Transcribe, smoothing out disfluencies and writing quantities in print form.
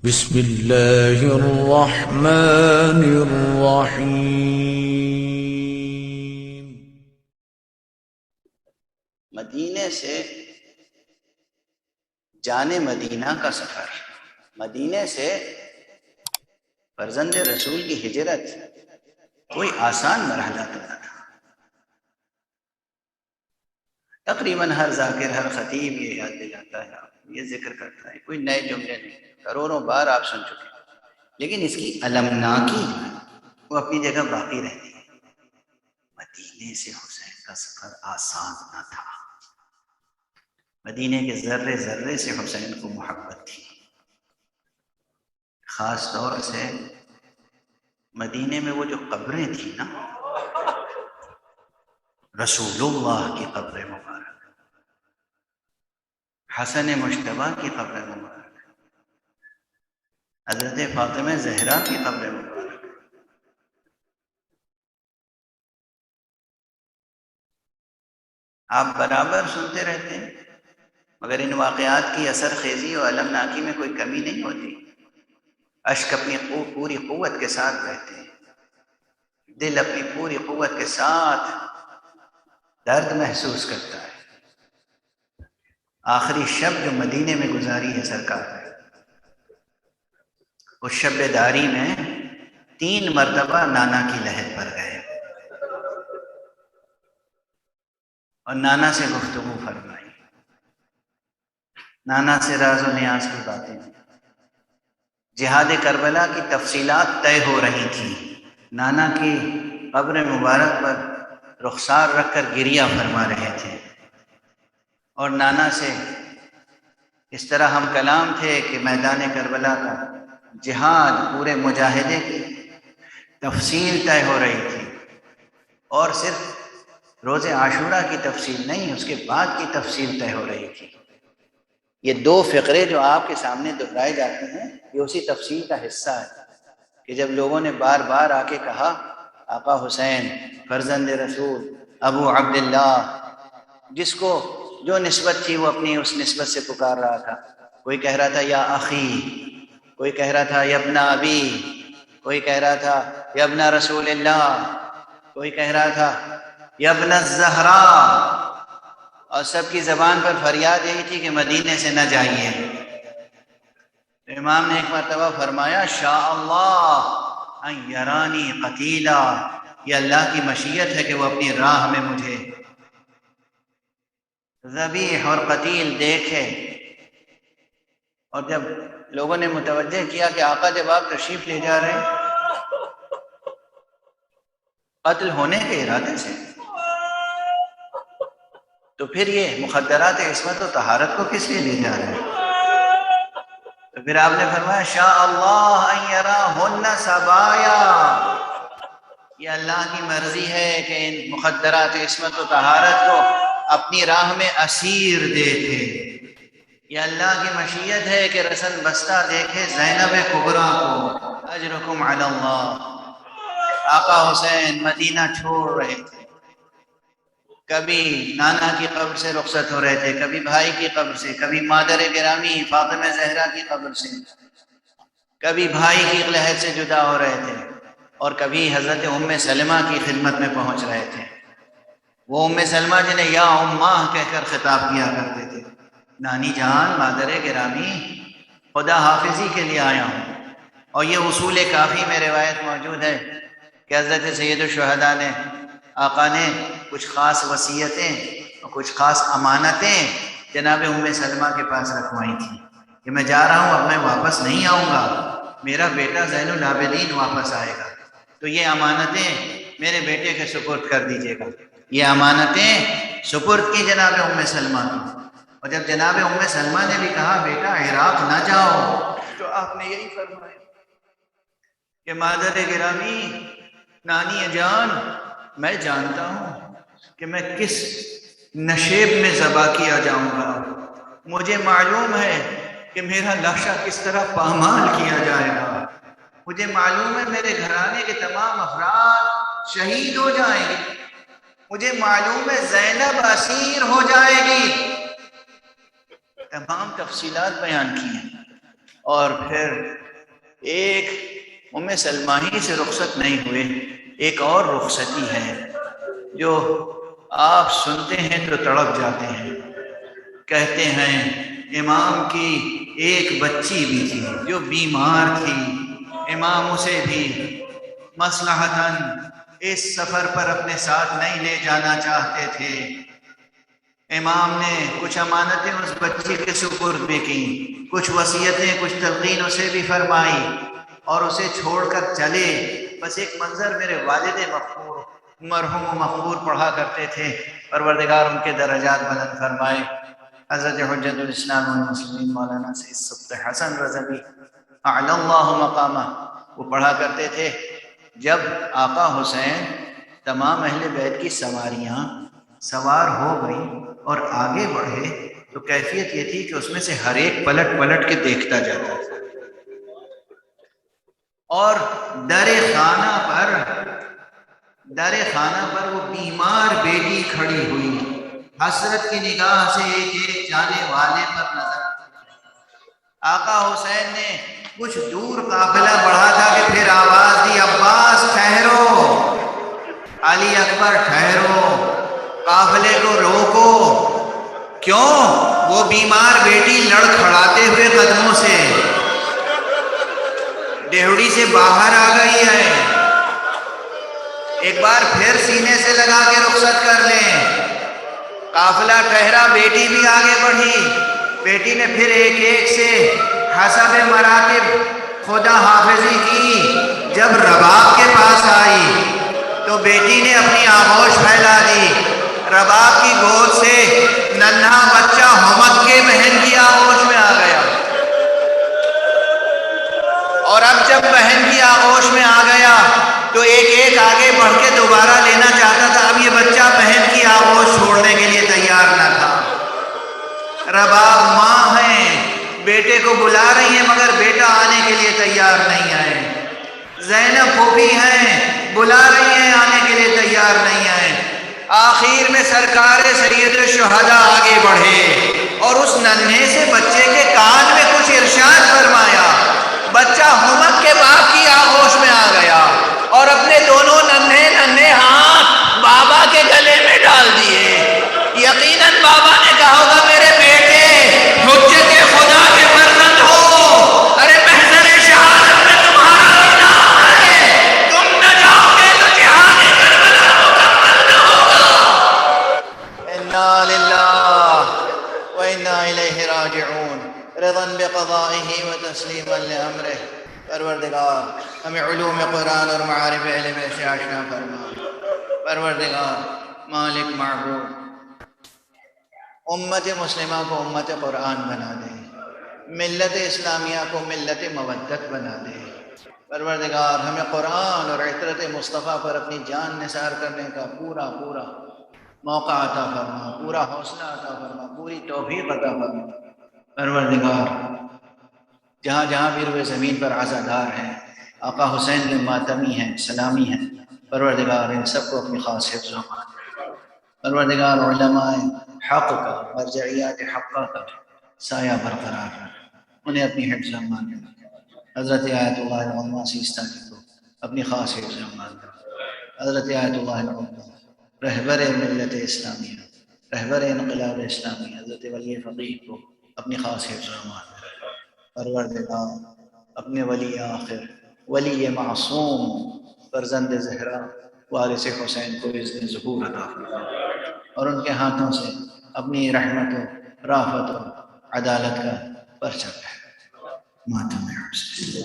بسم اللہ الرحمن الرحیم۔ مدینے سے جانے مدینہ کا سفر، مدینے سے فرزند رسول کی ہجرت کوئی آسان مرحلہ تو نہ تھا۔ تقریباً ہر ذاکر، ہر خطیب یہ یاد دلاتا ہے، یہ ذکر کرتا ہے، کوئی نئے جملے نہیں، کروڑوں بار آپ سن چکے ہیں، لیکن اس کی المناکی وہ اپنی جگہ باقی رہتی ہے۔ مدینے سے حسین کا سفر آسان نہ تھا، مدینے کے ذرے ذرے سے حسین کو محبت تھی، خاص طور سے مدینے میں وہ جو قبریں تھیں نا، رسول اللہ کی قبر مبارک، حسن مجتبی کی قبر مبارک، حضرت فاطمہ زہرا کی قبر مبارک، آپ برابر سنتے رہتے ہیں، مگر ان واقعات کی اثر خیزی اور المناکی میں کوئی کمی نہیں ہوتی۔ اشک اپنی پوری قوت کے ساتھ بہتے ہیں، دل اپنی پوری قوت کے ساتھ درد محسوس کرتا ہے۔ آخری شب جو مدینے میں گزاری ہے سرکار نے، اس شب داری میں 3 مرتبہ نانا کی لہد پر گئے اور نانا سے گفتگو فرمائی، نانا سے راز و نیاز کی باتیں، جہاد کربلا کی تفصیلات طے ہو رہی تھیں، نانا کی قبر مبارک پر رخسار رکھ کر گریہ فرما رہے تھے، اور نانا سے اس طرح ہم کلام تھے کہ میدان کربلا کا جہاد، پورے مجاہدے کی تفصیل طے ہو رہی تھی، اور صرف روز عاشورہ کی تفصیل نہیں، اس کے بعد کی تفصیل طے ہو رہی تھی۔ یہ 2 فقرے جو آپ کے سامنے دہرائے جاتے ہیں، یہ اسی تفصیل کا حصہ ہے کہ جب لوگوں نے بار بار آ کے کہا آقا حسین فرزند رسول ابو عبداللہ، جس کو جو نسبت تھی وہ اپنی اس نسبت سے پکار رہا تھا، کوئی کہہ رہا تھا یا اخی، کوئی کہہ رہا تھا یا ابن ابی، کوئی کہہ رہا تھا یا ابن رسول اللہ، کوئی کہہ رہا تھا یا ابن الزہراء، اور سب کی زبان پر فریاد یہی تھی کہ مدینے سے نہ جائیے۔ تو امام نے ایک مرتبہ فرمایا شاء اللہ ان یرانی قتیلا، یہ اللہ کی مشیت ہے کہ وہ اپنی راہ میں مجھے ذبیح اور قتیل دیکھے۔ اور جب لوگوں نے متوجہ کیا کہ آقا جب آپ تشریف لے جا رہے ہیں قتل ہونے کے ارادے سے، تو پھر یہ مخدرات عصمت و طہارت کو کس لیے لے جا رہے ہیں؟ تو پھر آپ نے فرمایا شاء اللہ ان یراہن سبایا، یہ اللہ کی مرضی ہے کہ ان مخدرات عصمت و طہارت کو اپنی راہ میں اسیر دیکھے، یہ اللہ کی مشیت ہے کہ رسن بستہ دیکھے زینب کبریٰ کو، اجرکم علی اللہ۔ آقا حسین مدینہ چھوڑ رہے تھے، کبھی نانا کی قبر سے رخصت ہو رہے تھے، کبھی بھائی کی قبر سے، کبھی مادر گرامی فاطمہ زہرا کی قبر سے، کبھی بھائی کی لہد سے جدا ہو رہے تھے، اور کبھی حضرت ام سلمہ کی خدمت میں پہنچ رہے تھے، وہ ام سلمہ جنہیں یا اماں کہہ کر خطاب کیا کرتے تھے، نانی جان، مادر گرامی، خدا حافظی کے لیے آیا ہوں۔ اور یہ اصول کافی میں روایت موجود ہے کہ حضرت سید الشہداء نے، آقا نے کچھ خاص وصیتیں اور کچھ خاص امانتیں جناب ام سلمہ کے پاس رکھوائی تھیں کہ میں جا رہا ہوں، اب میں واپس نہیں آؤں گا، میرا بیٹا زین العابدین واپس آئے گا، تو یہ امانتیں میرے بیٹے کے سپرد کر دیجیے گا۔ یہ امانتیں سپرد کی جناب ام سلمہ کی، اور جب جناب ام سلمہ نے بھی کہا بیٹا عراق نہ جاؤ، تو آپ نے یہی فرمایا کہ مادر گرامی، نانی جان، میں جانتا ہوں کہ میں کس نشیب میں ذبح کیا جاؤں گا، مجھے معلوم ہے کہ میرا لاشا کس طرح پامال کیا جائے گا، مجھے معلوم ہے میرے گھرانے کے تمام افراد شہید ہو جائیں گے، مجھے معلوم ہے زینب اسیر ہو جائے گی، تمام تفصیلات بیان کی ہیں۔ اور پھر ایک ام سلمہ ہی سے رخصت نہیں ہوئے، ایک اور رخصتی ہے جو آپ سنتے ہیں تو تڑپ جاتے ہیں۔ کہتے ہیں امام کی ایک بچی بھی تھی جو بیمار تھی، امام اسے بھی مصلحتاً اس سفر پر اپنے ساتھ نہیں لے جانا چاہتے تھے۔ امام نے کچھ امانتیں اس بچی کے سپرد بھی کی، کچھ وصیتیں، کچھ تلقین اسے بھی فرمائی اور اسے چھوڑ کر چلے۔ بس ایک منظر میرے والد مغفور مرحوم و مغفور پڑھا کرتے تھے، پروردگار ان کے درجات بلند فرمائے۔ حضرت حجت الاسلام والمسلمین مولانا سید صبح حسن رضوی اعلی اللہ مقامہ وہ پڑھا کرتے تھے، جب آقا حسین تمام اہل بیت کی سواریاں سوار ہو گئی اور آگے بڑھے تو کیفیت یہ تھی کہ اس میں سے ہر ایک پلٹ پلٹ کے دیکھتا جاتا تھا، اور در خانہ پر وہ بیمار بیٹی کھڑی ہوئی، حسرت کی نگاہ سے ایک ایک جانے والے پر نظر۔ آقا حسین نے کچھ دور قافلہ بڑھا تھا کہ پھر آواز دی، عباس ٹھہرو، علی اکبر ٹھہرو، قافلے کو روکو۔ کیوں؟ وہ بیمار بیٹی لڑکھڑاتے ہوئے قدموں سے ڈیوڑی سے باہر آ گئی ہے، ایک بار پھر سینے سے لگا کے رخصت کر لیں۔ قافلہ ٹھہرا، بیٹی بھی آگے بڑھی، بیٹی نے پھر ایک ایک سے حسب مراتب خدا حافظی کی۔ جب رباب کے پاس آئی تو بیٹی نے اپنی آغوش پھیلا دی، رباب کی گود سے ننھا بچہ حمد کے بہن کی آغوش میں آ گیا، اور اب جب بہن کی آغوش میں آ گیا تو ایک ایک آگے بڑھ کے دوبارہ لینا چاہتا تھا۔ اب یہ بچہ بہن کی آغوش چھوڑنے کے لیے تیار نہ تھا۔ رباب ماں ہیں، بیٹے کو بلا رہی ہیں مگر بیٹا آنے کے لیے تیار نہیں آئے۔ زینب پھوپھی ہیں، بلا رہی ہیں، آنے کے لیے تیار نہیں آئے۔ آخر میں سرکار سید الشہداء آگے بڑھے اور اس ننھے سے بچے کے کان میں کچھ ارشاد فرمایا۔ بچہ حمد کے باپ کی آغوش میں آ گیا اور اپنے دونوں ننھے ننھے ہاتھ بابا کے گلے میں ڈال دیے۔ یقیناً بابا نے کہا ہوگا میرے بیٹے حجت خدا کے فرزند ہو، ارے محضر شہادت میں تمہارا نام ہے، تم نہ جاؤ گے تو جہاد کربلا مکمل نہ ہوگا۔ انا للہ و انا الیہ راجعون، رضا بقضائہ و تسلیما لامرہ۔ پروردگار ہمیں علوم قرآن اور معارف علم سے آشنا فرما۔ پروردگار مالک معبود امت مسلمہ کو امت قرآن بنا دے، ملت اسلامیہ کو ملت مودت بنا دے۔ پروردگار ہمیں قرآن اور عطرت مصطفیٰ پر اپنی جان نثار کرنے کا پورا موقع عطا فرما، پورا حوصلہ عطا فرما، پوری توفیق عطا فرما۔ پروردگار جہاں جہاں بھی روئے زمین پر عزادار ہیں، آقا حسین کے ماتمی ہیں، سلامی ہیں، پروردگار ان سب کو اپنی خاص حفظ و امان۔ پروردگار علماء حق کا، مرجعیات حقہ کا سایہ برقرار رکھ، انہیں اپنی حفظ و امان میں رکھ۔ حضرت آیت اللہ العظمیٰ سیستانی کو اپنی خاص حفظ و امان میں رکھ۔ حضرت آیت اللہ العظمیٰ رہبر ملت اسلامیہ، رہبر انقلاب اسلامی حضرت ولی فقیہ کو اپنی خاص حفظ و امان میں رکھ۔ پروردگار اپنے ولی آخر، ولی معصوم، فرزند زہرا، وارث حسین کو اذن ظہور عطا فرما، اور ان کے ہاتھوں سے اپنی رحمت و رافت و عدالت کا پرچم ہے۔ ماتم حسین